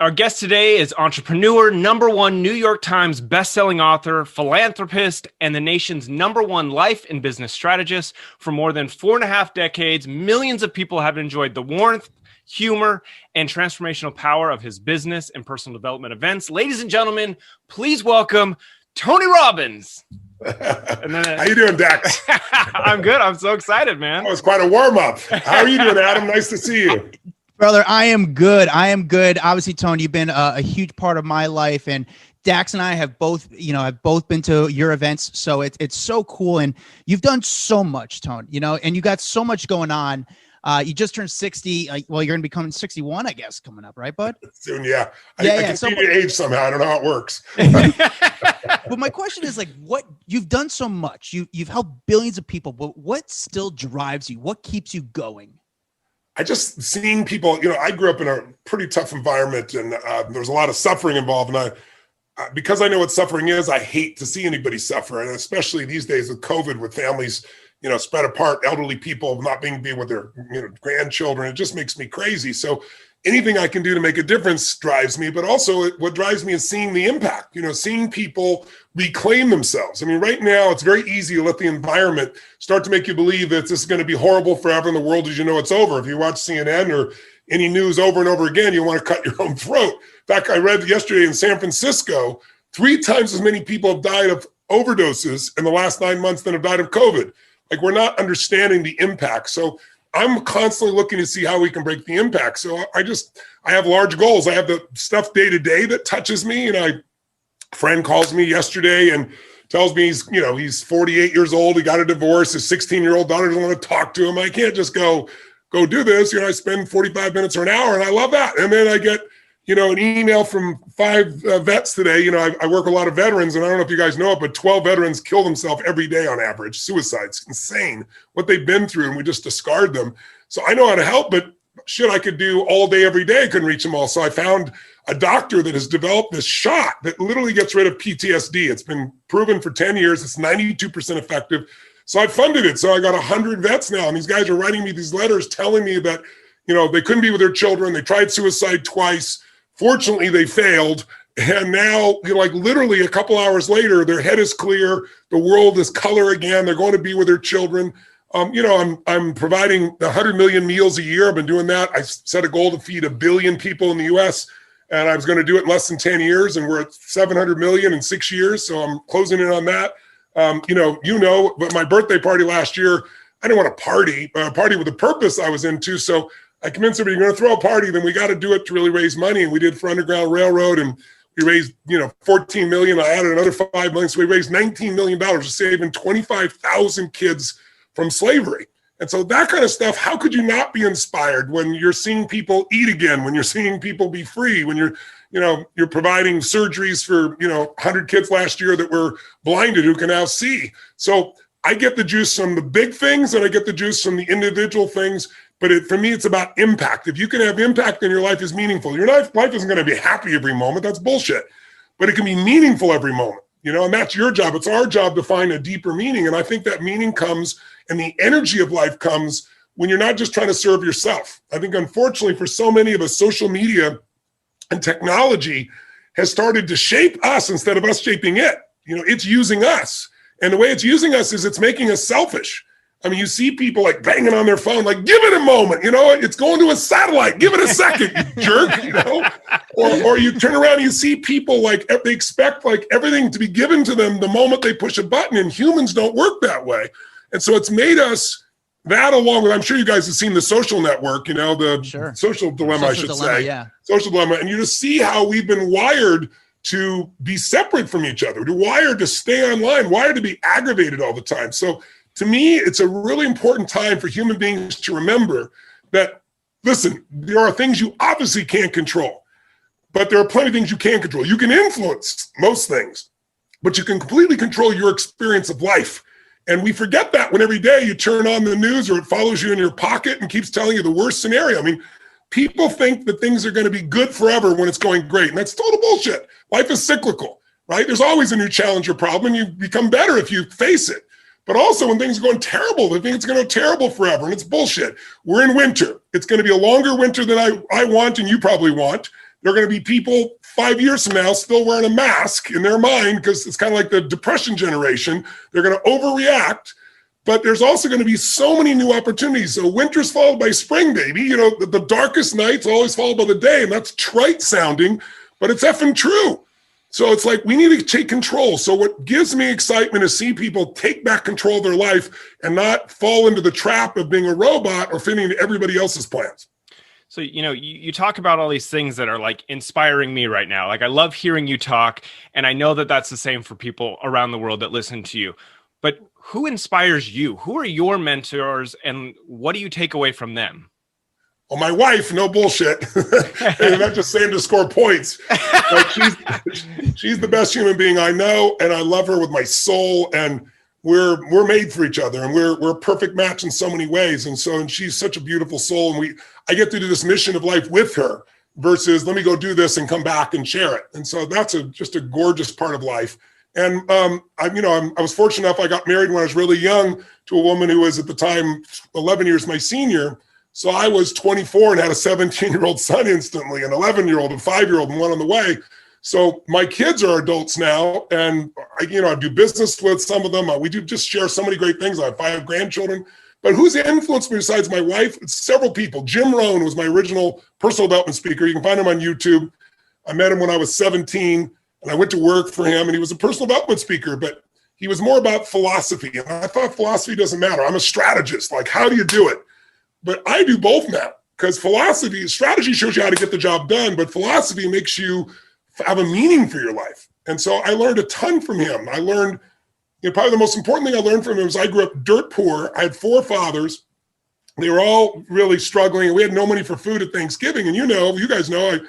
Our guest today is entrepreneur, #1 New York Times bestselling author, philanthropist, and the nation's #1 life and business strategist. For more than 4.5 decades, millions of people have enjoyed the warmth, humor, and transformational power of his business and personal development events. Ladies and gentlemen, please welcome Tony Robbins. How you doing, Dax? I'm good. I'm so excited, man. That was quite a warm-up. How are you doing, Adam? Nice to see you. Brother, I am good. Obviously, Tony, you've been a huge part of my life, and Dax and I have both been to your events. So it's so cool, and you've done so much, Tony. And you got so much going on. You just turned 60. Well, you're going to be coming 61, I guess, coming up, right, bud? Soon, yeah. I can see your age somehow. I don't know how it works. But my question is, what you've done so much. You've helped billions of people, but what still drives you? What keeps you going? I just seeing people, I grew up in a pretty tough environment, and there was a lot of suffering involved. And because I know what suffering is, I hate to see anybody suffer. And especially these days with COVID, with families, spread apart, elderly people not being with their grandchildren, it just makes me crazy. So anything I can do to make a difference drives me, but also what drives me is seeing the impact, seeing people reclaim themselves. I mean, right now it's very easy to let the environment start to make you believe that this is going to be horrible forever and the world as you know it's over. If you watch CNN or any news over and over again, you want to cut your own throat. In fact, I read yesterday in San Francisco, 3 times as many people have died of overdoses in the last 9 months than have died of COVID. We're not understanding the impact. So I'm constantly looking to see how we can break the impact. So I have large goals. I have the stuff day to day that touches me. And a friend calls me yesterday and tells me he's 48 years old. He got a divorce. His 16-year-old daughter doesn't want to talk to him. I can't just go do this. I spend 45 minutes or an hour, and I love that. And then I get, an email from 5 vets today. I work with a lot of veterans, and I don't know if you guys know it, but 12 veterans kill themselves every day on average. Suicides, insane what they've been through, and we just discard them. So I know how to help, but shit, I could do all day, every day. I couldn't reach them all. So I found a doctor that has developed this shot that literally gets rid of PTSD. It's been proven for 10 years. It's 92% effective. So I funded it. So I got 100 vets now, and these guys are writing me these letters telling me that, they couldn't be with their children. They tried suicide twice. Fortunately, they failed. And now, literally a couple hours later, their head is clear. The world is color again. They're going to be with their children. I'm providing 100 million meals a year. I've been doing that. I set a goal to feed 1 billion people in the U.S., and I was going to do it in less than 10 years, and we're at 700 million in 6 years. So I'm closing in on that. But my birthday party last year, I didn't want to party, a party with a purpose I was into. So I convinced everybody, you're going to throw a party, then we got to do it to really raise money. And we did for Underground Railroad, and we raised, 14 million. I added another 5 million. So we raised $19 million, saving 25,000 kids from slavery. And so that kind of stuff, how could you not be inspired when you're seeing people eat again, when you're seeing people be free, when you're providing surgeries for, 100 kids last year that were blinded who can now see. So I get the juice from the big things, and I get the juice from the individual things. But for me, it's about impact. If you can have impact and your life is meaningful, your life isn't going to be happy every moment. That's bullshit. But it can be meaningful every moment, and that's your job. It's our job to find a deeper meaning. And I think that meaning comes, and the energy of life comes when you're not just trying to serve yourself. I think, unfortunately, for so many of us, social media and technology has started to shape us instead of us shaping it. It's using us. And the way it's using us is it's making us selfish. I mean, you see people banging on their phone, give it a moment, it's going to a satellite, give it a second, you jerk, or you turn around and you see people they expect everything to be given to them the moment they push a button, and humans don't work that way. And so it's made us that, along with, I'm sure you guys have seen The Social Network, the Sure. Social Dilemma, I should say. Yeah. Social Dilemma. And you just see how we've been wired to be separate from each other, wired to stay online, wired to be aggravated all the time. So to me, it's a really important time for human beings to remember that, listen, there are things you obviously can't control, but there are plenty of things you can control. You can influence most things, but you can completely control your experience of life. And we forget that when every day you turn on the news or it follows you in your pocket and keeps telling you the worst scenario. I mean, people think that things are going to be good forever when it's going great. And that's total bullshit. Life is cyclical, right? There's always a new challenge or problem, and you become better if you face it. But also when things are going terrible, they think it's going to go terrible forever, and it's bullshit. We're in winter. It's going to be a longer winter than I want and you probably want. There are going to be people 5 years from now still wearing a mask in their mind because it's kind of like the Depression generation. They're going to overreact, but there's also going to be so many new opportunities. So winter's followed by spring, baby. You know, the darkest nights always followed by the day, and that's trite sounding, but it's effing true. So it's like we need to take control. So what gives me excitement is see people take back control of their life and not fall into the trap of being a robot or fitting into everybody else's plans. So, you know, you talk about all these things that are like inspiring me right now. Like I love hearing you talk, and I know that that's the same for people around the world that listen to you. But who inspires you? Who are your mentors, and what do you take away from them? Well, my wife, no bullshit. I'm not just saying to score points. Like she's the best human being I know, and I love her with my soul. And we're made for each other, and we're a perfect match in so many ways. And she's such a beautiful soul, and I get to do this mission of life with her versus let me go do this and come back and share it. And so that's just a gorgeous part of life. And I was fortunate enough. I got married when I was really young to a woman who was at the time 11 years my senior. So I was 24 and had a 17-year-old son instantly, an 11-year-old, a 5-year-old, and one on the way. So my kids are adults now, and I do business with some of them. We do just share so many great things. I have 5 grandchildren. But who's influenced me besides my wife? It's several people. Jim Rohn was my original personal development speaker. You can find him on YouTube. I met him when I was 17, and I went to work for him, and he was a personal development speaker, but he was more about philosophy. And I thought philosophy doesn't matter. I'm a strategist. Like, how do you do it? But I do both now, because strategy shows you how to get the job done, but philosophy makes you have a meaning for your life. And so I learned a ton from him. I learned, probably the most important thing I learned from him was I grew up dirt poor. I had 4 fathers. They were all really struggling. We had no money for food at Thanksgiving. And you guys know,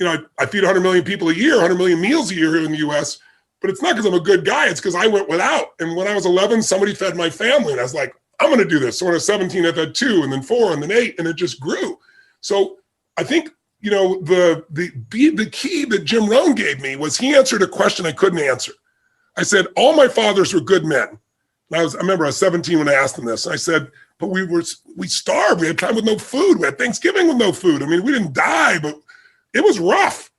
I feed 100 million people a year, 100 million meals a year here in the US, but it's not because I'm a good guy. It's because I went without. And when I was 11, somebody fed my family, and I was like, I'm going to do this. So when I was 17, I've had 2, and then 4, and then 8, and it just grew. So I think, the key that Jim Rohn gave me was he answered a question I couldn't answer. I said, all my fathers were good men. I remember I was 17 when I asked him this. I said, but we starved. We had time with no food. We had Thanksgiving with no food. I mean, we didn't die, but it was rough.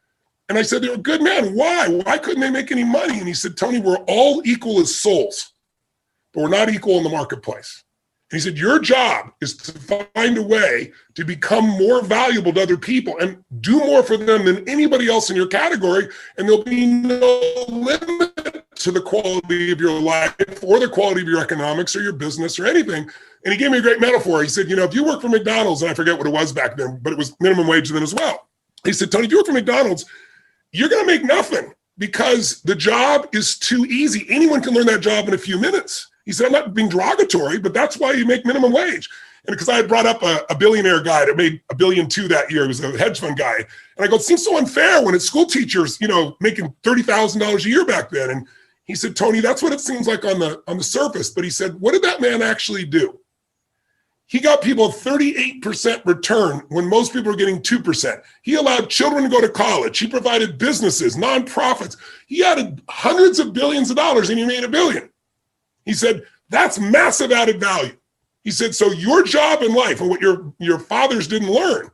And I said, they were good men. Why? Why couldn't they make any money? And he said, Tony, we're all equal as souls, but we're not equal in the marketplace. He said, your job is to find a way to become more valuable to other people and do more for them than anybody else in your category. And there'll be no limit to the quality of your life or the quality of your economics or your business or anything. And he gave me a great metaphor. He said, if you work for McDonald's, and I forget what it was back then, but it was minimum wage then as well. He said, Tony, if you work for McDonald's, you're going to make nothing because the job is too easy. Anyone can learn that job in a few minutes. He said, I'm not being derogatory, but that's why you make minimum wage. And because I had brought up a billionaire guy that made $1.2 billion that year. He was a hedge fund guy. And I go, it seems so unfair when it's school teachers, making $30,000 a year back then. And he said, Tony, that's what it seems like on the surface. But he said, what did that man actually do? He got people 38% return when most people were getting 2%. He allowed children to go to college. He provided businesses, nonprofits. He added hundreds of billions of dollars and he made $1 billion. He said, that's massive added value. He said, so your job in life and what your fathers didn't learn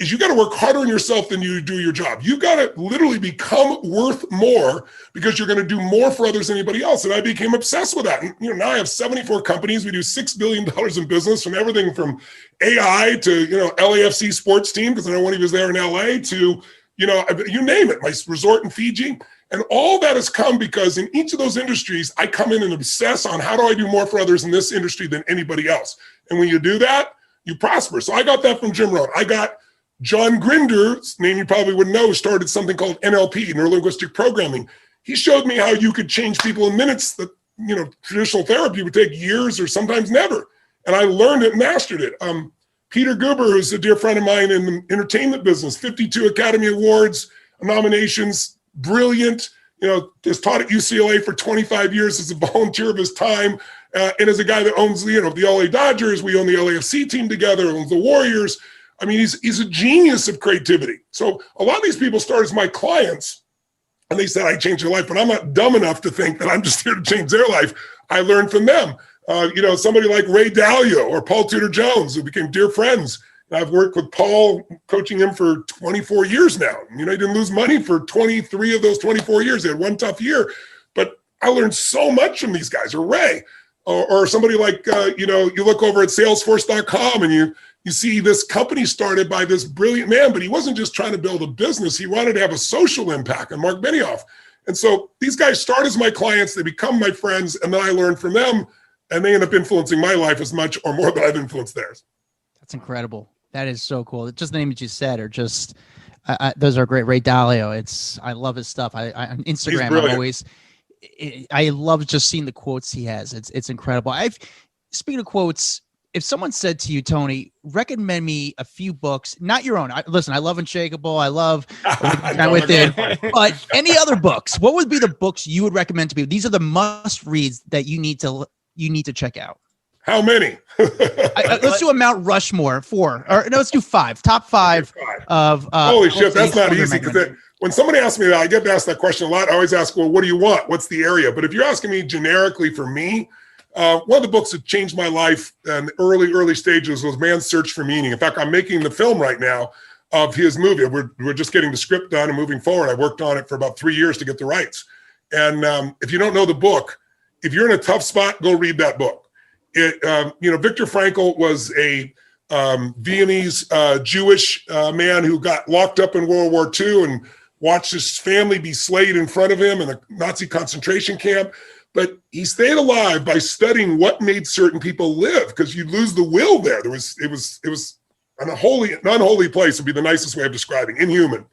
is you got to work harder on yourself than you do your job. You got to literally become worth more because you're going to do more for others than anybody else. And I became obsessed with that. And, now I have 74 companies. We do $6 billion in business, from everything from AI to, LAFC sports team, because I know when he was there in LA, to, you name it, my resort in Fiji. And all that has come because in each of those industries, I come in and obsess on how do I do more for others in this industry than anybody else. And when you do that, you prosper. So I got that from Jim Rohn. I got John Grinder's name you probably would know, started something called NLP, Neuro-Linguistic Programming. He showed me how you could change people in minutes that, traditional therapy would take years or sometimes never. And I learned it and mastered it. Peter Guber, who's a dear friend of mine in the entertainment business, 52 Academy Awards, nominations, brilliant, has taught at UCLA for 25 years as a volunteer of his time. And as a guy that owns, the LA Dodgers, we own the LAFC team together, owns the Warriors. I mean, he's a genius of creativity. So a lot of these people start as my clients and they said, I changed their life, but I'm not dumb enough to think that I'm just here to change their life. I learned from them. Somebody like Ray Dalio or Paul Tudor Jones, who became dear friends. And I've worked with Paul, coaching him for 24 years now. You know, he didn't lose money for 23 of those 24 years. He had one tough year, but I learned so much from these guys, or Ray, or somebody like, you know, you look over at salesforce.com and you see this company started by this brilliant man, but he wasn't just trying to build a business. He wanted to have a social impact, and Mark Benioff. And so these guys start as my clients, they become my friends, and then I learn from them, and they end up influencing my life as much or more than I've influenced theirs. That's incredible. That is so cool. Just the names you said are just, those are great. Ray Dalio. I love his stuff. On Instagram, I love just seeing the quotes he has. It's incredible. Speaking of quotes, if someone said to you, Tony, recommend me a few books, not your own. Listen, I love Unshakable. I love Time Within, but any other books, what would be the books you would recommend to people? These are the must reads that you need to check out. How many? Let's do a Mount Rushmore, 4, or no, let's do 5. Top 5 of. Holy shit, that's not easy, because when somebody asks me that, I get asked that question a lot. I always ask, well, what do you want? What's the area? But if you're asking me generically for me, one of the books that changed my life in the early stages was Man's Search for Meaning. In fact, I'm making the film right now of his movie. We're just getting the script done and moving forward. I worked on it for about 3 years to get the rights. And if you don't know the book, if you're in a tough spot, go read that book. You know, Viktor Frankl was a Viennese Jewish man who got locked up in World War II and watched his family be slayed in front of him in a Nazi concentration camp. But he stayed alive by studying what made certain people live, because you lose the will there. It was an unholy place would be the nicest way of describing, inhuman.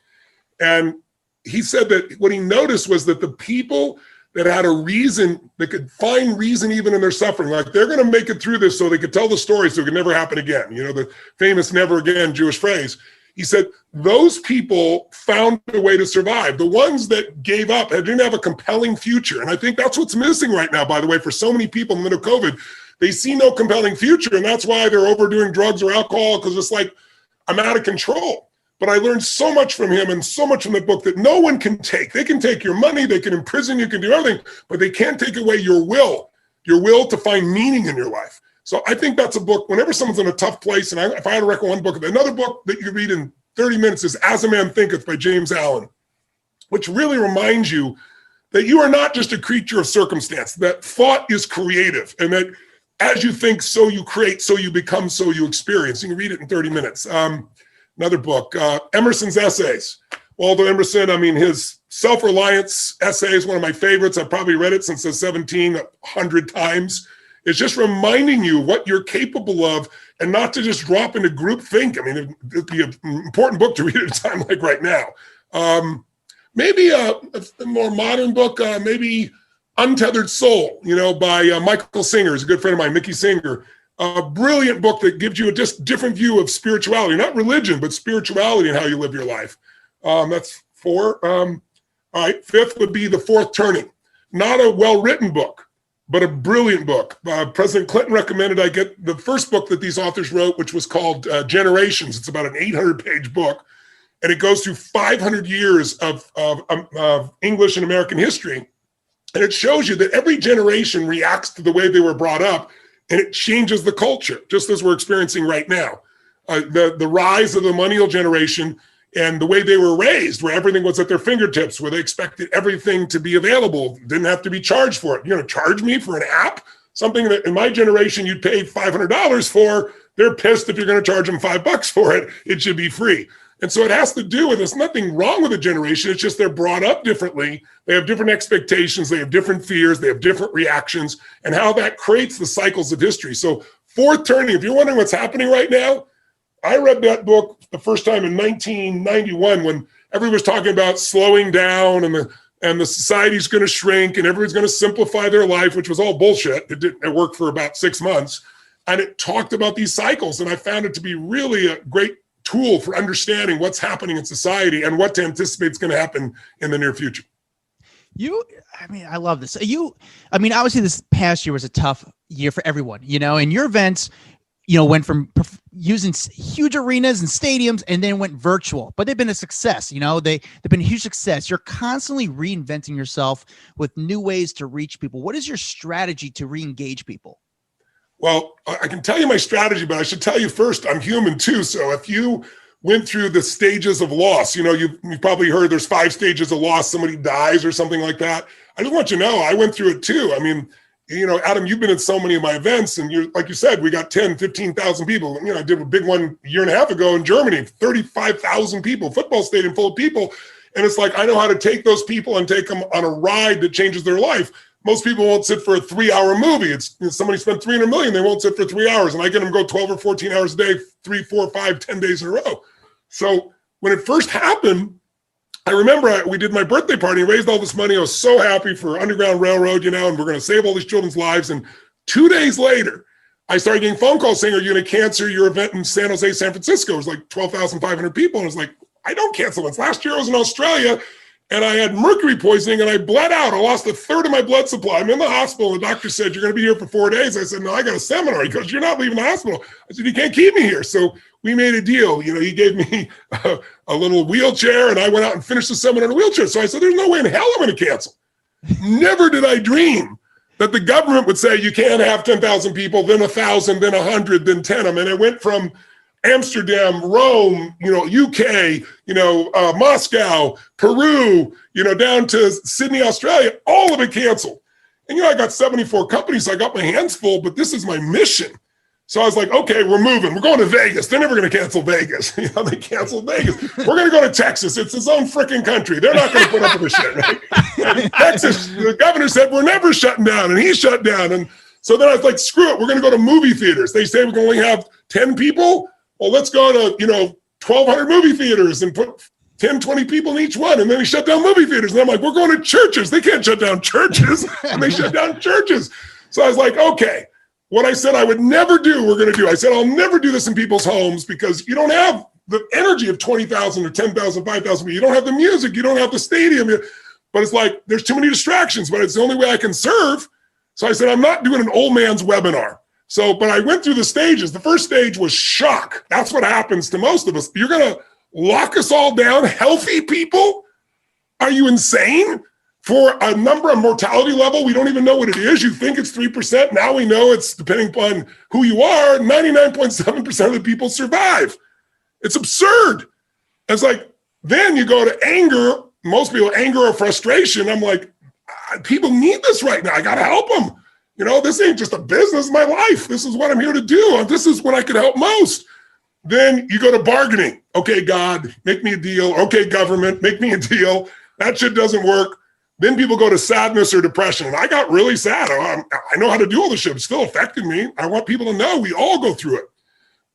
And he said that what he noticed was that the people that had a reason, that could find reason even in their suffering, like they're going to make it through this so they could tell the story so it could never happen again. You know, the famous never again Jewish phrase. He said those people found a way to survive. The ones that gave up didn't have a compelling future. And I think that's what's missing right now, by the way, for so many people in the middle of COVID. They see no compelling future, and that's why they're overdoing drugs or alcohol, because it's like, I'm out of control. But I learned so much from him and so much from the book that no one can take. They can take your money, they can imprison you, can do everything, but they can't take away your will to find meaning in your life. So I think that's a book, whenever someone's in a tough place, and if I had to recommend one book, another book that you read in 30 minutes is As a Man Thinketh by James Allen, which really reminds you that you are not just a creature of circumstance, that thought is creative, and that as you think, so you create, so you become, so you experience. You can read it in 30 minutes. Another book, Emerson's Essays. Waldo Emerson, I mean, his self-reliance essay is one of my favorites. I've probably read it since I was 17, 100 times. It's just reminding you what you're capable of and not to just drop into group think. I mean, it'd be an important book to read at a time like right now. Maybe a more modern book, maybe Untethered Soul, you know, by Michael Singer, who's a good friend of mine, Mickey Singer. A brilliant book that gives you a just different view of spirituality, not religion, but spirituality and how you live your life. That's 4. All right, 5th would be The Fourth Turning. Not a well-written book, but a brilliant book. President Clinton recommended I get the first book that these authors wrote, which was called Generations. It's about an 800-page book, and it goes through 500 years of English and American history. And it shows you that every generation reacts to the way they were brought up, and it changes the culture, just as we're experiencing right now. The rise of the millennial generation and the way they were raised, where everything was at their fingertips, where they expected everything to be available, didn't have to be charged for it. You know, charge me for an app, something that in my generation you'd pay $500 for. They're pissed if you're going to charge them $5 for it. It should be free. And so it has to do with, there's nothing wrong with a generation. It's just they're brought up differently. They have different expectations. They have different fears. They have different reactions, and how that creates the cycles of history. So Fourth Turning, if you're wondering what's happening right now, I read that book the first time in 1991 when everyone was talking about slowing down and the society's going to shrink and everyone's going to simplify their life, which was all bullshit. It worked for about 6 months. And it talked about these cycles. And I found it to be really a great tool for understanding what's happening in society and what to anticipate is going to happen in the near future. I love this. Obviously this past year was a tough year for everyone, you know, and your events, you know, went from using huge arenas and stadiums and then went virtual, but they've been a success. You know, they've been a huge success. You're constantly reinventing yourself with new ways to reach people. What is your strategy to re-engage people? Well, I can tell you my strategy, but I should tell you first, I'm human too. So if you went through the stages of loss, you've probably heard there's 5 stages of loss. Somebody dies or something like that. I just want you to know, I went through it too. I mean, Adam, you've been at so many of my events, and like you said, we got 10, 15,000 people. I did a big one a year and a half ago in Germany, 35,000 people, football stadium full of people. And it's like, I know how to take those people and take them on a ride that changes their life. Most people won't sit for a 3-hour movie. It's somebody spent $300 million, they won't sit for 3 hours. And I get them to go 12 or 14 hours a day, 3, 4, 5, 10 days in a row. So when it first happened, I remember we did my birthday party, raised all this money. I was so happy for Underground Railroad, and we're going to save all these children's lives. And 2 days later, I started getting phone calls saying, are you going to cancel your event in San Jose, San Francisco? It was like 12,500 people. And I was like, I don't cancel it. Last year I was in Australia, and I had mercury poisoning, and I bled out. I lost 1/3 of my blood supply. I'm in the hospital, and the doctor said, you're going to be here for 4 days. I said, no, I got a seminar. He goes, you're not leaving the hospital. I said, you can't keep me here. So we made a deal. He gave me a little wheelchair, and I went out and finished the seminar in a wheelchair. So I said, there's no way in hell I'm going to cancel. Never did I dream that the government would say you can't have 10,000 people, then 1,000, then 100, then 10. I mean, it went from Amsterdam, Rome, UK, Moscow, Peru, down to Sydney, Australia, all of it canceled. And, I got 74 companies. So I got my hands full, but this is my mission. So I was like, okay, we're moving. We're going to Vegas. They're never going to cancel Vegas. They canceled Vegas. We're going to go to Texas. It's its own freaking country. They're not going to put up with this shit, right? And Texas, the governor said, we're never shutting down. And he shut down. And so then I was like, screw it. We're going to go to movie theaters. They say we can only have 10 people. Well, let's go to, 1,200 movie theaters and put 10, 20 people in each one. And then he shut down movie theaters. And I'm like, we're going to churches. They can't shut down churches. And they shut down churches. So I was like, okay. What I said I would never do, we're going to do. I said, I'll never do this in people's homes because you don't have the energy of 20,000 or 10,000, 5,000 people. You don't have the music. You don't have the stadium. But it's like, there's too many distractions, but it's the only way I can serve. So I said, I'm not doing an old man's webinar. So, but I went through the stages. The first stage was shock. That's what happens to most of us. You're going to lock us all down, healthy people? Are you insane? For a number of mortality level, we don't even know what it is. You think it's 3%. Now we know it's, depending upon who you are, 99.7% of the people survive. It's absurd. It's like, then you go to anger. Most people, anger or frustration. I'm like, people need this right now. I got to help them. This ain't just a business, my life. This is what I'm here to do. This is when I could help most. Then you go to bargaining. Okay, God, make me a deal. Okay, government, make me a deal. That shit doesn't work. Then people go to sadness or depression. And I got really sad. I know how to do all this shit. It still affected me. I want people to know we all go through it.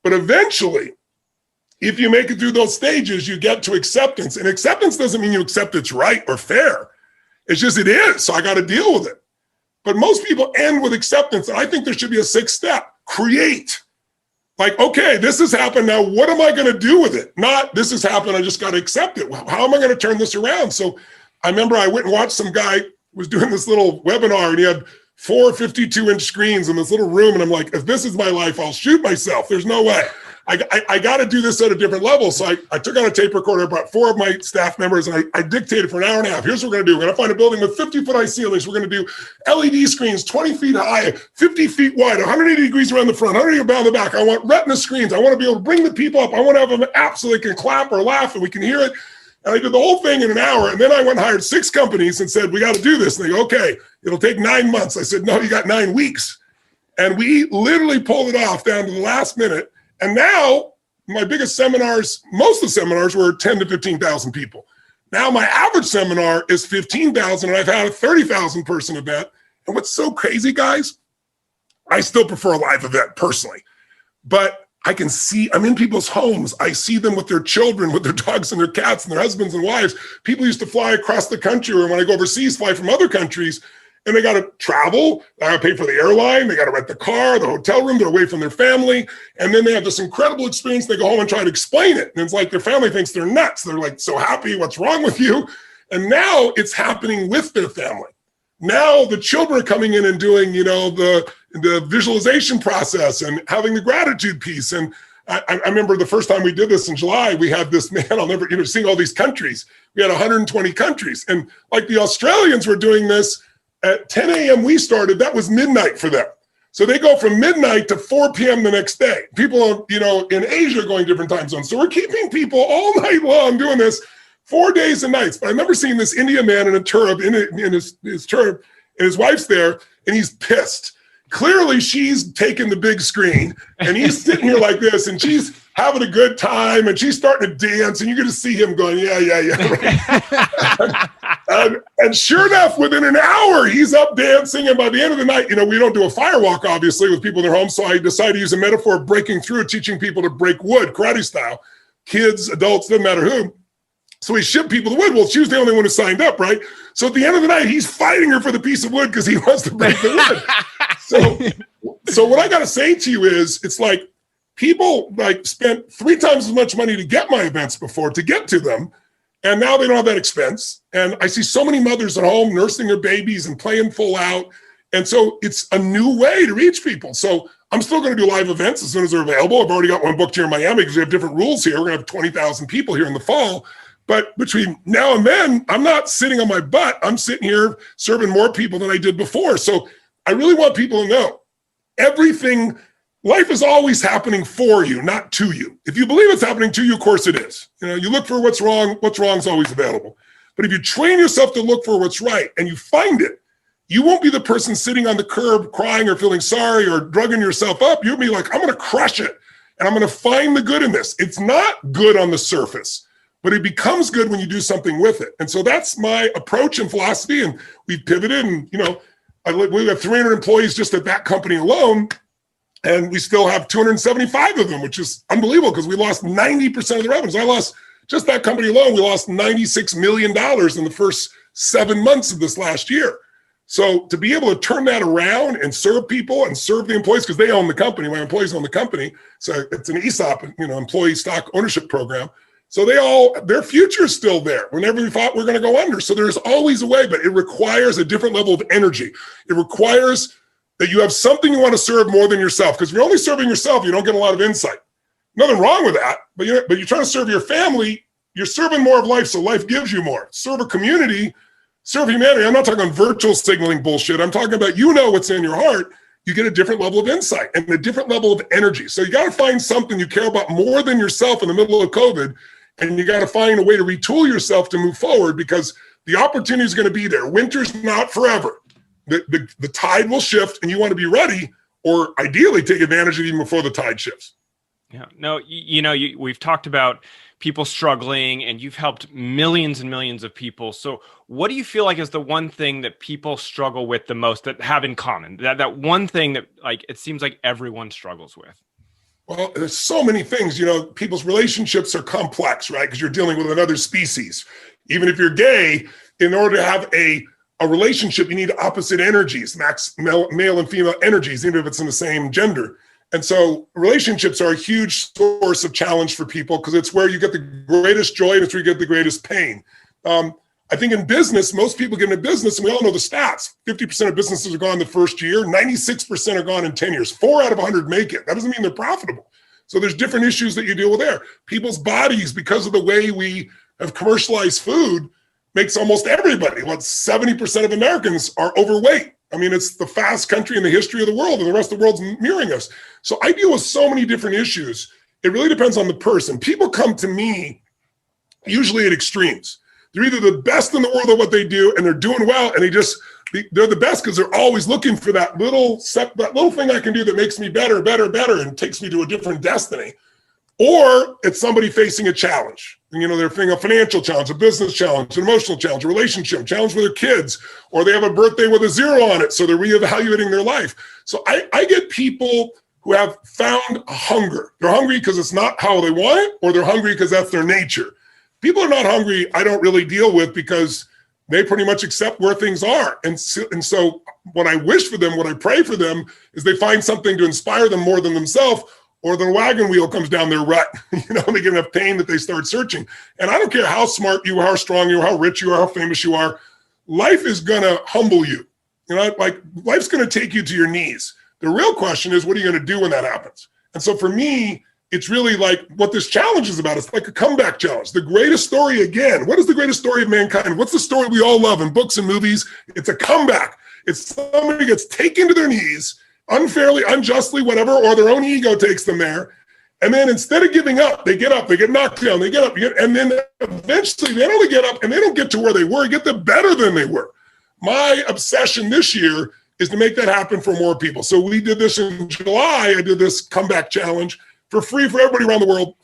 But eventually, if you make it through those stages, you get to acceptance. And acceptance doesn't mean you accept it's right or fair. It's just it is. So I got to deal with it. But most people end with acceptance. And I think there should be a 6th step. Create. Like, okay, this has happened. Now, what am I going to do with it? Not this has happened. I just got to accept it. How am I going to turn this around? So I remember I went and watched some guy was doing this little webinar, and he had 4 52-inch screens in this little room. And I'm like, if this is my life, I'll shoot myself. There's no way. I got to do this at a different level. So I took out a tape recorder, brought 4 of my staff members, and I dictated for an hour and a half. Here's what we're going to do. We're going to find a building with 50-foot high ceilings. We're going to do LED screens, 20 feet high, 50 feet wide, 180 degrees around the front, 180 around the back. I want retina screens. I want to be able to bring the people up. I want to have them app so they can clap or laugh and we can hear it. And I did the whole thing in an hour. And then I went and hired 6 companies and said, we got to do this. And they go, okay, it'll take 9 months. I said, no, you got 9 weeks. And we literally pulled it off down to the last minute. And now my biggest seminars, most of the seminars were 10 to 15,000 people. Now my average seminar is 15,000, and I've had a 30,000 person event. And what's so crazy, guys, I still prefer a live event personally, but I can see, I'm in people's homes. I see them with their children, with their dogs and their cats and their husbands and wives. People used to fly across the country, or when I go overseas, fly from other countries, and they got to travel. They got to pay for the airline. They got to rent the car, the hotel room. They're away from their family. And then they have this incredible experience. They go home and try to explain it. And it's like their family thinks they're nuts. They're like, so happy. What's wrong with you? And now it's happening with their family. Now the children are coming in and doing, the visualization process and having the gratitude piece. And I remember the first time we did this in July, we had this man, I'll never, seeing all these countries. We had 120 countries. And like the Australians were doing this at 10 a.m. we started, that was midnight for them. So they go from midnight to 4 p.m. the next day. People, in Asia are going different time zones. So we're keeping people all night long doing this 4 days and nights. But I remember seeing this Indian man in a turban, in his turban, and his wife's there, and he's pissed. Clearly, she's taking the big screen, and he's sitting here like this, and she's having a good time, and she's starting to dance, and you're going to see him going, yeah. And sure enough, within an hour, he's up dancing, and by the end of the night, we don't do a firewalk, obviously, with people in their homes, so I decided to use a metaphor of breaking through, teaching people to break wood, karate style, kids, adults, doesn't matter who. So he shipped people the wood. Well, she was the only one who signed up, right? So at the end of the night, he's fighting her for the piece of wood because he wants to break the wood. So what I got to say to you is, it's like people spent 3 times as much money to get my events before to get to them. And now they don't have that expense. And I see so many mothers at home nursing their babies and playing full out. And so it's a new way to reach people. So I'm still going to do live events as soon as they're available. I've already got one booked here in Miami because we have different rules here. We're going to have 20,000 people here in the fall. But between now and then, I'm not sitting on my butt. I'm sitting here serving more people than I did before. So I really want people to know everything. Life is always happening for you, not to you. If you believe it's happening to you, of course it is. You look for what's wrong is always available. But if you train yourself to look for what's right and you find it, you won't be the person sitting on the curb crying or feeling sorry or drugging yourself up. You'll be like, I'm going to crush it and I'm going to find the good in this. It's not good on the surface, but it becomes good when you do something with it. And so that's my approach and philosophy. And we've pivoted and, we have 300 employees just at that company alone. And we still have 275 of them, which is unbelievable because we lost 90% of the revenues. Just that company alone, we lost $96 million in the first 7 months of this last year. So to be able to turn that around and serve people and serve the employees, because they own the company, my employees own the company. So it's an ESOP, employee stock ownership program. So their future is still there whenever we thought we're going to go under. So there's always a way, but it requires a different level of energy. It requires that you have something you want to serve more than yourself. Because if you're only serving yourself, you don't get a lot of insight. Nothing wrong with that, but you're trying to serve your family, you're serving more of life, so life gives you more. Serve a community, serve humanity. I'm not talking virtual signaling bullshit. I'm talking about what's in your heart. You get a different level of insight and a different level of energy. So you got to find something you care about more than yourself in the middle of COVID, and you got to find a way to retool yourself to move forward because the opportunity is going to be there. Winter's not forever. The tide will shift and you want to be ready or ideally take advantage of it even before the tide shifts. Yeah, no, we've talked about people struggling and you've helped millions and millions of people. So what do you feel like is the one thing that people struggle with the most that have in common? That one thing that it seems like everyone struggles with? Well, there's so many things, people's relationships are complex, right? Because you're dealing with another species. Even if you're gay, in order to have a relationship, you need opposite energies, male and female energies, even if it's in the same gender. And so relationships are a huge source of challenge for people because it's where you get the greatest joy and it's where you get the greatest pain. I think in business, most people get into business, and we all know the stats. 50% of businesses are gone the first year, 96% are gone in 10 years. 4 out of 100 make it. That doesn't mean they're profitable. So there's different issues that you deal with there. People's bodies, because of the way we have commercialized food, makes almost everybody, 70% of Americans are overweight. I mean, it's the fast country in the history of the world, and the rest of the world's mirroring us. So I deal with so many different issues. It really depends on the person. People come to me usually at extremes. They're either the best in the world at what they do, and they're doing well, and they're the best because they're always looking for that little thing I can do that makes me better, and takes me to a different destiny. Or it's somebody facing a challenge. And, they're facing a financial challenge, a business challenge, an emotional challenge, a relationship challenge with their kids, or they have a birthday with a 0 on it, so they're reevaluating their life. So I get people who have found a hunger. They're hungry because it's not how they want it, or they're hungry because that's their nature. People are not hungry, I don't really deal with because they pretty much accept where things are. And so what I wish for them, what I pray for them is they find something to inspire them more than themselves, or the wagon wheel comes down their rut. They get enough pain that they start searching. And I don't care how smart you are, how strong you are, how rich you are, how famous you are. Life is going to humble you. Life's going to take you to your knees. The real question is, what are you going to do when that happens? And so for me, it's really like what this challenge is about. It's like a comeback challenge. The greatest story again. What is the greatest story of mankind? What's the story we all love in books and movies? It's a comeback. It's somebody gets taken to their knees unfairly, unjustly, whatever, or their own ego takes them there. And then instead of giving up, they get knocked down, they get up, and then eventually they don't only get up and they don't get to where they were, get them better than they were. My obsession this year is to make that happen for more people. So we did this in July. I did this comeback challenge for free for everybody around the world.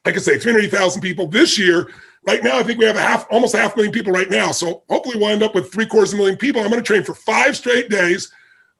Like I say, 380,000 people this year. Right now, I think we have almost 500,000 people right now. So hopefully we'll end up with 750,000 people. I'm going to train for 5 straight days.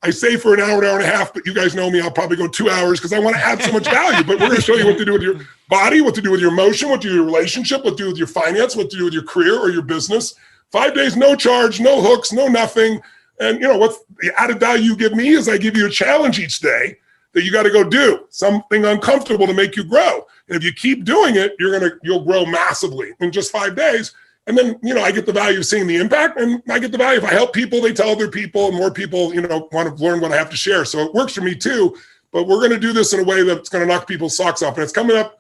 I say for an hour and a half, but you guys know me, I'll probably go 2 hours because I want to add so much value. But we're going to show you what to do with your body, what to do with your emotion, what to do with your relationship, what to do with your finance, what to do with your career or your business. 5 days, no charge, no hooks, no nothing. And what's the added value you give me is I give you a challenge each day that you got to go do something uncomfortable to make you grow. And if you keep doing it, you'll grow massively in just 5 days. And then, I get the value of seeing the impact, and I get the value if I help people, they tell other people, and more people, want to learn what I have to share. So it works for me too, but we're going to do this in a way that's going to knock people's socks off. And it's coming up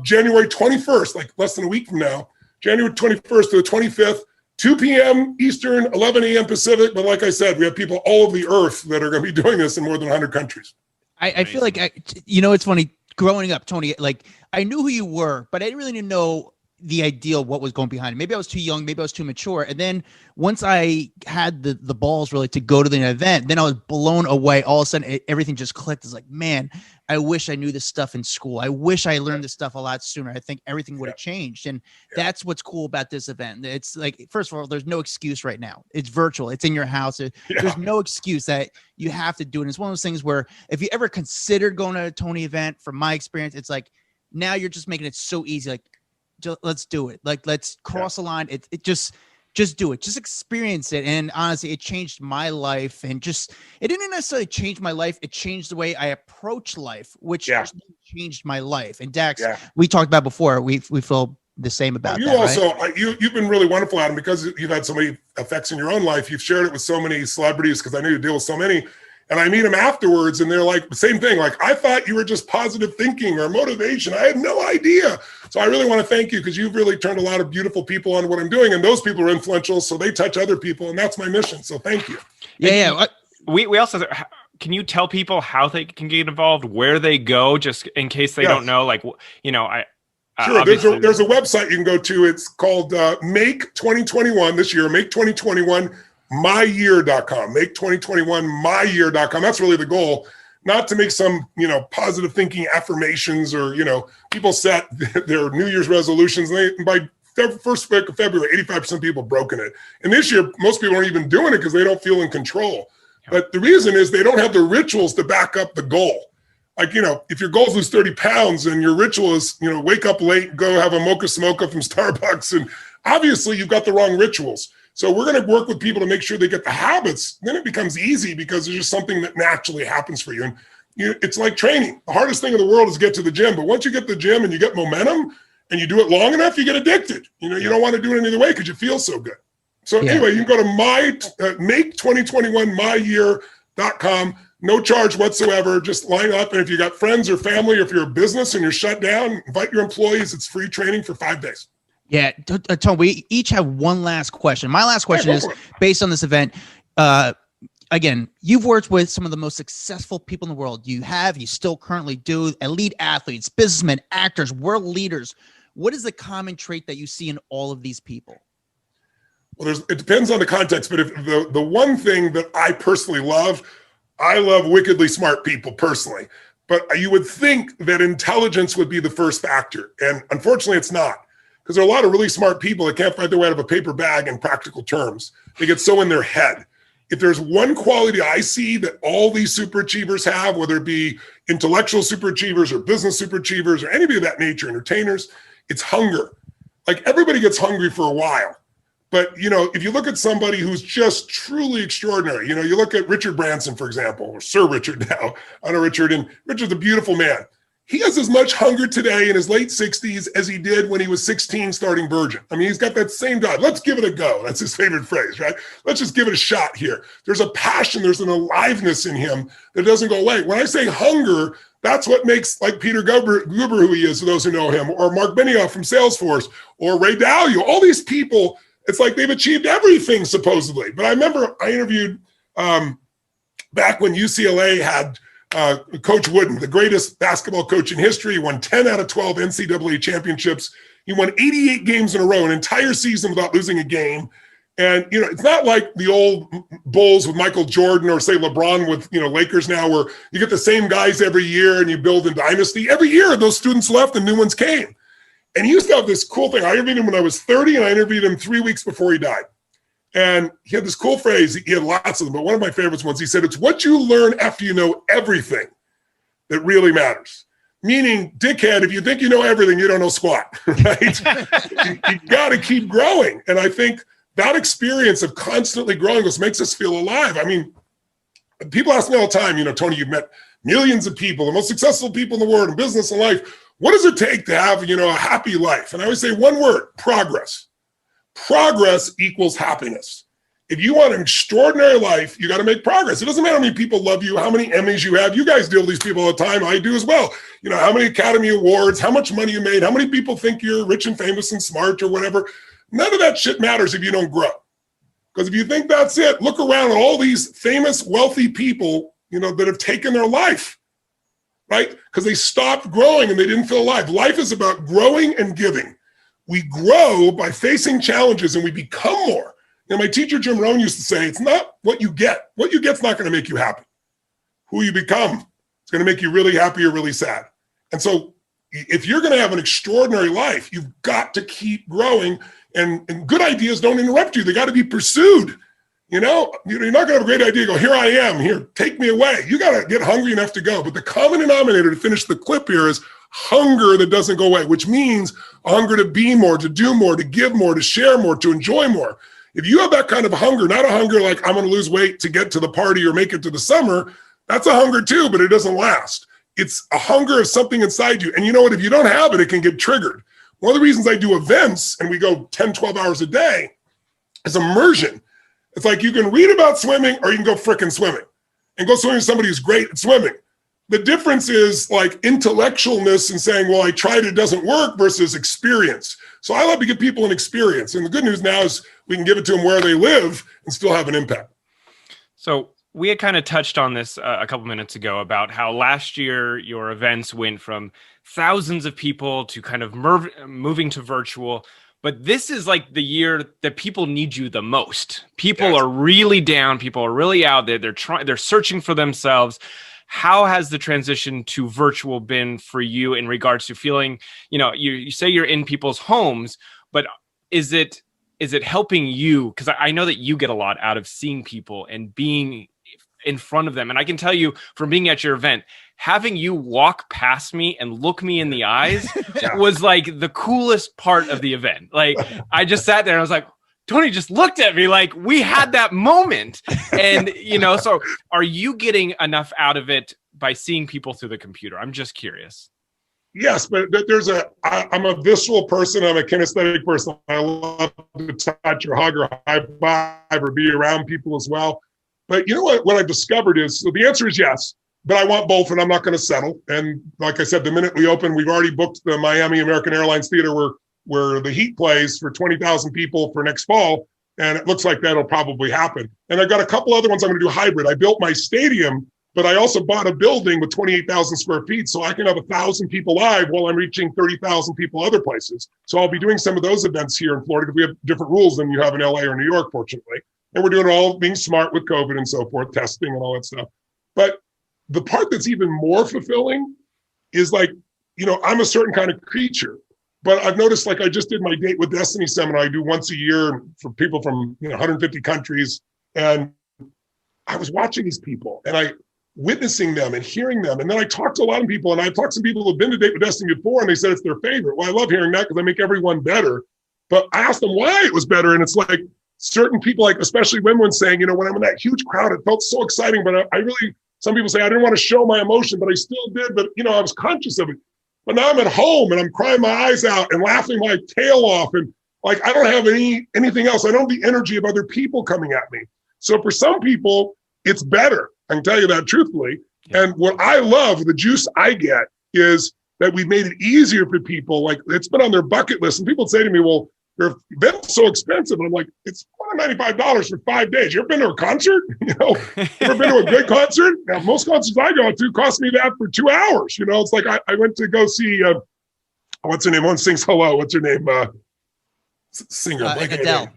January 21st, like less than a week from now, January 21st to the 25th, 2 p.m. Eastern, 11 a.m. Pacific. But like I said, we have people all over the earth that are going to be doing this in more than 100 countries. I feel like, it's funny growing up, Tony, like I knew who you were, but I didn't really know the ideal what was going behind it. Maybe I was too young, maybe I was too mature. And then once I had the balls really to go to the event, then I was blown away. All of a sudden everything just clicked. It's like, man, I wish I knew this stuff in school. I wish I learned this stuff a lot sooner. I think everything would have changed. And that's what's cool about this event. It's like, first of all, there's no excuse right now. It's virtual. It's in your house. There's no excuse that you have to do it. And it's one of those things where if you ever considered going to a Tony event, from my experience, it's like, now you're just making it so easy. Like, let's do it. Like, let's cross the line. It just do it. Just experience it. And honestly, it changed my life. And it didn't necessarily change my life. It changed the way I approach life, which changed my life. And Dax, we talked about before. We feel the same about you that. Also, right? You've been really wonderful, Adam, because you've had so many effects in your own life. You've shared it with so many celebrities because I know you deal with so many. And I meet them afterwards and they're like, the same thing. Like, I thought you were just positive thinking or motivation. I had no idea. So I really want to thank you because you've really turned a lot of beautiful people on what I'm doing. And those people are influential. So they touch other people. And that's my mission. So thank you. Yeah. We also, can you tell people how they can get involved, where they go, just in case they don't know? Like, Sure. There's a website you can go to. It's called Make 2021 this year, Make 2021 myyear.com, Make 2021 myyear.com. That's really the goal, not to make some, positive thinking affirmations or, people set their New Year's resolutions. And by first week of February, 85% of people have broken it. And this year, most people aren't even doing it because they don't feel in control. But the reason is they don't have the rituals to back up the goal. Like, if your goal is lose 30 pounds and your ritual is, wake up late, go have a mocha smocha from Starbucks, and obviously you've got the wrong rituals. So we're going to work with people to make sure they get the habits. Then it becomes easy because it's just something that naturally happens for you. And it's like training. The hardest thing in the world is get to the gym. But once you get to the gym and you get momentum and you do it long enough, you get addicted. You don't want to do it any other way because you feel so good. So anyway, you can go to Make 2021 myyear.com. No charge whatsoever. Just line up. And if you got friends or family, or if you're a business and you're shut down, invite your employees. It's free training for 5 days. Yeah, Tom, we each have one last question. My last question is based on this event. Again, you've worked with some of the most successful people in the world. You still currently do, elite athletes, businessmen, actors, world leaders. What is the common trait that you see in all of these people? Well, it depends on the context, but if the one thing that I personally love, I love wickedly smart people personally. But you would think that intelligence would be the first factor. And unfortunately, it's not. Because there are a lot of really smart people that can't find their way out of a paper bag in practical terms. They get so in their head. If there's one quality I see that all these super achievers have, whether it be intellectual super achievers or business super achievers or anybody of that nature, entertainers, it's hunger. Like, everybody gets hungry for a while. But, if you look at somebody who's just truly extraordinary, you look at Richard Branson, for example, or Sir Richard now. I know Richard, and Richard's a beautiful man. He has as much hunger today in his late 60s as he did when he was 16 starting Virgin. I mean, he's got that same drive. Let's give it a go. That's his favorite phrase, right? Let's just give it a shot here. There's a passion, there's an aliveness in him that doesn't go away. When I say hunger, that's what makes, like, Peter Guber who he is, for those who know him, or Mark Benioff from Salesforce, or Ray Dalio. All these people, it's like they've achieved everything supposedly. But I remember I interviewed back when UCLA had Coach Wooden, the greatest basketball coach in history, won 10 out of 12 NCAA championships. He won 88 games in a row, an entire season without losing a game. And, it's not like the old Bulls with Michael Jordan or say LeBron with, Lakers now, where you get the same guys every year and you build a dynasty. Every year those students left and new ones came. And he used to have this cool thing. I interviewed him when I was 30 and I interviewed him 3 weeks before he died. And he had this cool phrase. He had lots of them, but one of my favorites ones, he said, it's what you learn after you know everything that really matters. Meaning, dickhead, if you think you know everything, you don't know squat, right? you got to keep growing. And I think that experience of constantly growing just makes us feel alive. I mean, people ask me all the time, Tony, you've met millions of people, the most successful people in the world in business and life. What does it take to have, a happy life? And I always say one word: progress. Progress equals happiness. If you want an extraordinary life, you got to make progress. It doesn't matter how many people love you, how many Emmys you have. You guys deal with these people all the time. I do as well. How many Academy Awards, how much money you made, how many people think you're rich and famous and smart or whatever. None of that shit matters if you don't grow. Because if you think that's it, look around at all these famous, wealthy people, that have taken their life, right? Because they stopped growing and they didn't feel alive. Life is about growing and giving. We grow by facing challenges and we become more. My teacher, Jim Rohn, used to say, it's not what you get. What you get's not going to make you happy. Who you become is going to make you really happy or really sad. And so if you're going to have an extraordinary life, you've got to keep growing, and good ideas don't interrupt you. They got to be pursued. You're not going to have a great idea, go, here I am, here, take me away. You got to get hungry enough to go. But the common denominator, to finish the clip here, is hunger that doesn't go away, which means a hunger to be more, to do more, to give more, to share more, to enjoy more. If you have that kind of hunger, not a hunger like I'm going to lose weight to get to the party or make it to the summer, that's a hunger too, but it doesn't last. It's a hunger of something inside you. And you know what? If you don't have it, it can get triggered. One of the reasons I do events and we go 10, 12 hours a day is immersion. It's like you can read about swimming or you can go frickin' swimming and go swimming with somebody who's great at swimming. The difference is like intellectualness and saying, well, I tried, it doesn't work, versus experience. So I love to give people an experience. And the good news now is we can give it to them where they live and still have an impact. So we had kind of touched on this a couple minutes ago about how last year your events went from thousands of people to kind of moving to virtual. But this is like the year that people need you the most. People are really down. People are really out there. They're searching for themselves. How has the transition to virtual been for you in regards to feeling, you say you're in people's homes, but is it helping you? Because I know that you get a lot out of seeing people and being in front of them. And I can tell you from being at your event, having you walk past me and look me in the eyes was like the coolest part of the event. Like I just sat there and I was like, Tony just looked at me like we had that moment. And, so are you getting enough out of it by seeing people through the computer? I'm just curious. Yes, but I'm a visceral person. I'm a kinesthetic person. I love to touch or hug or high five or be around people as well. But you know what I've discovered is, so the answer is yes, but I want both and I'm not going to settle. And like I said, the minute we open, we've already booked the Miami American Airlines Theater where the Heat plays for 20,000 people for next fall. And it looks like that'll probably happen. And I've got a couple other ones I'm going to do hybrid. I built my stadium, but I also bought a building with 28,000 square feet. So I can have 1,000 people live while I'm reaching 30,000 people other places. So I'll be doing some of those events here in Florida because we have different rules than you have in LA or New York, fortunately. And we're doing it all being smart with COVID and so forth, testing and all that stuff. But the part that's even more fulfilling is like, I'm a certain kind of creature. But I've noticed, like I just did my Date with Destiny seminar I do once a year for people from 150 countries. And I was watching these people and witnessing them and hearing them. And then I talked to a lot of people, and I've talked to some people who've been to Date with Destiny before, and they said it's their favorite. Well, I love hearing that because I make everyone better. But I asked them why it was better. And it's like certain people, like especially women, saying, when I'm in that huge crowd, it felt so exciting. But some people say I didn't want to show my emotion, but I still did. But, I was conscious of it. But now I'm at home and I'm crying my eyes out and laughing my tail off. And like, I don't have anything else. I don't have the energy of other people coming at me. So for some people, it's better. I can tell you that truthfully. Yeah. And what I love, the juice I get, is that we've made it easier for people. Like it's been on their bucket list. And people say to me, well, their event's so expensive. And I'm like, it's $195 for 5 days. You ever been to a concert? Ever been to a good concert? Now, most concerts I go to cost me that for 2 hours. It's like I went to go see, what's her name? One sings Hello. What's her name? Singer. Adele.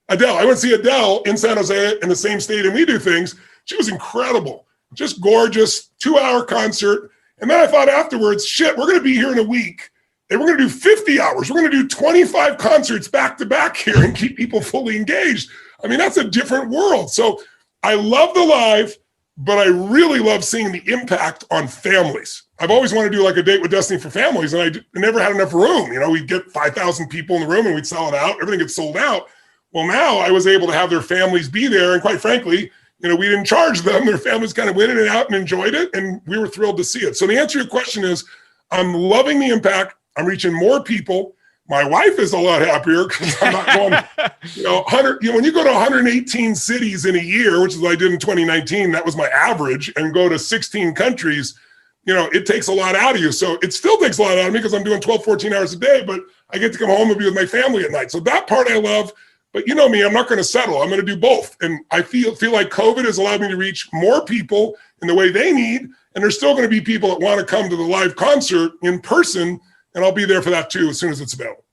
Adele. I went to see Adele in San Jose in the same stadium we do things. She was incredible. Just gorgeous, 2-hour concert. And then I thought afterwards, shit, we're going to be here in a week. And we're going to do 50 hours. We're going to do 25 concerts back to back here and keep people fully engaged. I mean, that's a different world. So I love the live, but I really love seeing the impact on families. I've always wanted to do like a date with destiny for families, and I never had enough room. We'd get 5,000 people in the room and we'd sell it out. Everything gets sold out. Well, now I was able to have their families be there. And quite frankly, we didn't charge them. Their families kind of went in and out and enjoyed it. And we were thrilled to see it. So the answer to your question is, I'm loving the impact. I'm reaching more people. My wife is a lot happier because I'm not going, 100, when you go to 118 cities in a year, which is what I did in 2019, that was my average, and go to 16 countries, it takes a lot out of you. So it still takes a lot out of me because I'm doing 12, 14 hours a day, but I get to come home and be with my family at night. So that part I love, but you know me, I'm not going to settle. I'm going to do both. And I feel like COVID has allowed me to reach more people in the way they need. And there's still going to be people that want to come to the live concert in person. And I'll be there for that too, as soon as it's available.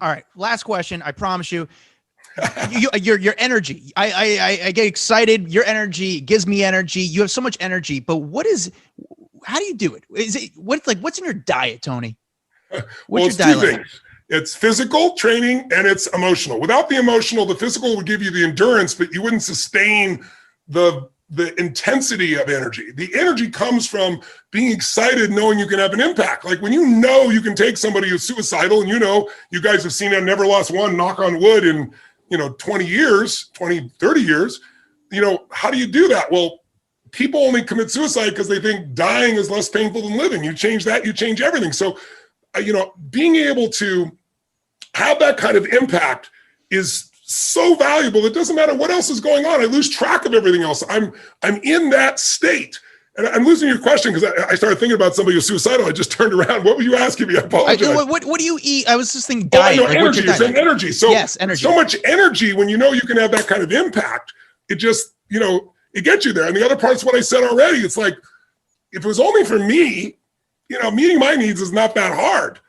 All right, last question. I promise you. Your energy. I get excited. Your energy gives me energy. You have so much energy. But how do you do it? What's in your diet, Tony? What's your diet like? It's physical training and it's emotional. Without the emotional, the physical would give you the endurance, but you wouldn't sustain the intensity of energy. The energy comes from being excited, knowing you can have an impact. Like when you can take somebody who's suicidal, and you guys have seen it, never lost one, knock on wood, in 20 years, 20, 30 years, how do you do that? Well, people only commit suicide because they think dying is less painful than living. You change that, you change everything. So, being able to have that kind of impact is so valuable. It doesn't matter what else is going on. I lose track of everything else. I'm in that state. And I'm losing your question because I started thinking about somebody who's suicidal. I just turned around. What were you asking me? I apologize. What do you eat? I was just thinking diet. Energy. You're saying energy. So, yes, energy. So much energy when you can have that kind of impact. It just, it gets you there. And the other part's what I said already. It's like, if it was only for me, meeting my needs is not that hard.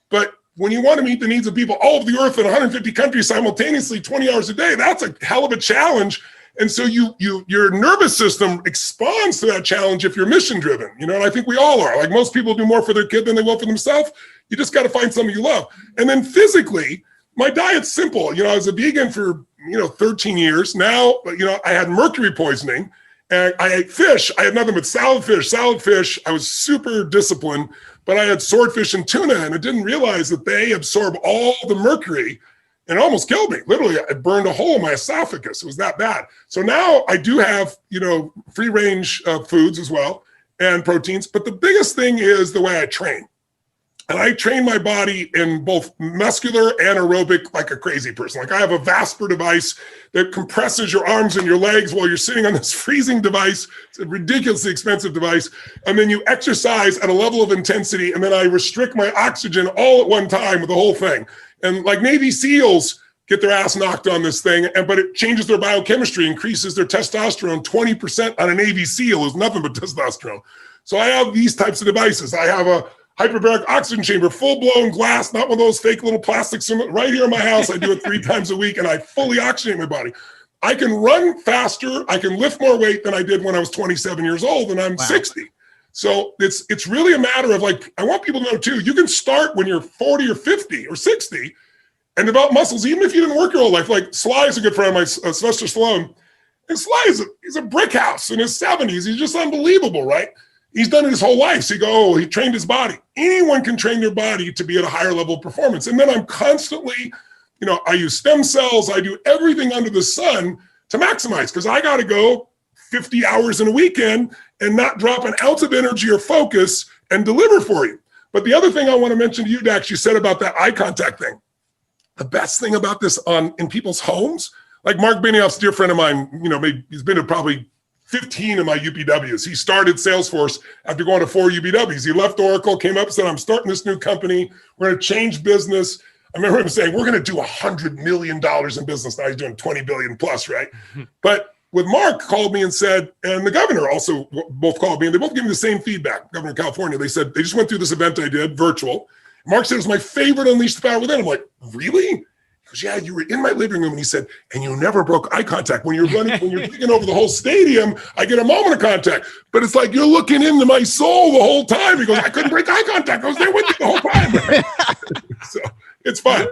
But when you want to meet the needs of people all over the earth in 150 countries simultaneously, 20 hours a day, that's a hell of a challenge. And so your nervous system responds to that challenge if you're mission driven, and I think we all are. Like most people do more for their kid than they will for themselves. You just got to find something you love. And then physically, my diet's simple. I was a vegan for, 13 years. Now, I had mercury poisoning and I ate fish. I had nothing but salad fish. I was super disciplined, but I had swordfish and tuna, and I didn't realize that they absorb all the mercury, and it almost killed me. Literally, it burned a hole in my esophagus. It was that bad. So now I do have, free range foods as well and proteins. But the biggest thing is the way I train. And I train my body in both muscular and aerobic like a crazy person. Like I have a Vasper device that compresses your arms and your legs while you're sitting on this freezing device. It's a ridiculously expensive device. And then you exercise at a level of intensity, and then I restrict my oxygen all at one time with the whole thing. And like Navy SEALs get their ass knocked on this thing, but it changes their biochemistry, increases their testosterone 20% on a Navy SEAL who's nothing but testosterone. So I have these types of devices. I have a hyperbaric oxygen chamber, full-blown glass, not one of those fake little plastics, right here in my house. I do it 3 times a week, and I fully oxygenate my body. I can run faster. I can lift more weight than I did when I was 27 years old, and I'm 60. So it's really a matter of like, I want people to know too, you can start when you're 40 or 50 or 60, and develop muscles, even if you didn't work your whole life. Like Sly is a good friend of mine, Sylvester Stallone. And Sly he's a brick house in his 70s. He's just unbelievable, right? He's done it his whole life. So you go, he trained his body. Anyone can train their body to be at a higher level of performance. And then I'm constantly, I use stem cells. I do everything under the sun to maximize, because I got to go 50 hours in a weekend and not drop an ounce of energy or focus and deliver for you. But the other thing I want to mention to you, Dax, you said about that eye contact thing. The best thing about this in people's homes, like Mark Benioff's a dear friend of mine, he's been to probably 15 of my UPWs. He started Salesforce after going to 4 UPWs. He left Oracle, came up and said, I'm starting this new company. We're going to change business. I remember him saying, we're going to do $100 million in business. Now he's doing 20 billion plus, right? But with Mark called me and said, and the governor also both called me, and they both gave me the same feedback, Governor of California. They said, they just went through this event I did, virtual. Mark said, it was my favorite Unleash the Power Within. I'm like, really? He goes, yeah, you were in my living room. And he said, and you never broke eye contact. When you're taking over the whole stadium, I get a moment of contact. But it's like, you're looking into my soul the whole time. He goes, I couldn't break eye contact. I was there with you the whole time. Right? So it's fun.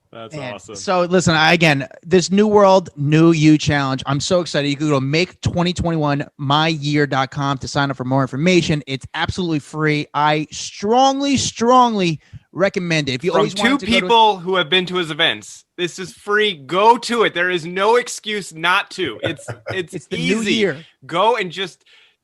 That's Man. awesome. So listen, again, this New World, New You challenge. I'm so excited. You can go to make2021myyear.com to sign up for more information. It's absolutely free. I strongly recommend it. If you From always two wanted to people who have been to his events, this is free. Go to it. There is no excuse not to. It's the easy. new year. Go and just,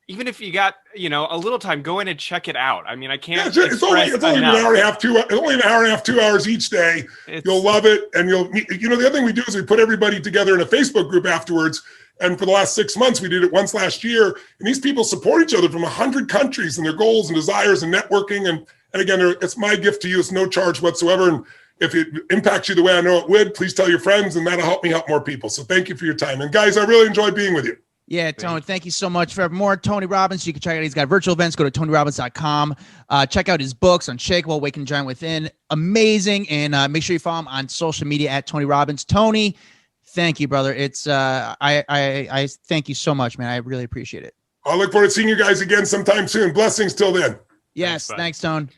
even if you got a little time, go in and check it out. I mean, I can't. Yeah, it's only an hour and a half, 2 hours. Only an hour and a half, 2 hours each day. You'll love it, and you'll meet. The other thing we do is we put everybody together in a Facebook group afterwards. And for the last 6 months, we did it once last year. And these people support each other from 100 countries and their goals and desires and networking. And again, it's my gift to you. It's no charge whatsoever. And if it impacts you the way I know it would, please tell your friends, and that'll help me help more people. So thank you for your time. And guys, I really enjoyed being with you. Yeah, Tony, thank you so much. For more Tony Robbins, you can check out, he's got virtual events. Go to TonyRobbins.com. Check out his books, Unshakable, Awaken Giant Within. Amazing. And make sure you follow him on social media at Tony Robbins. Tony, thank you, brother. It's I thank you so much, man. I really appreciate it. I look forward to seeing you guys again sometime soon. Blessings till then. Yes, thanks, Tone.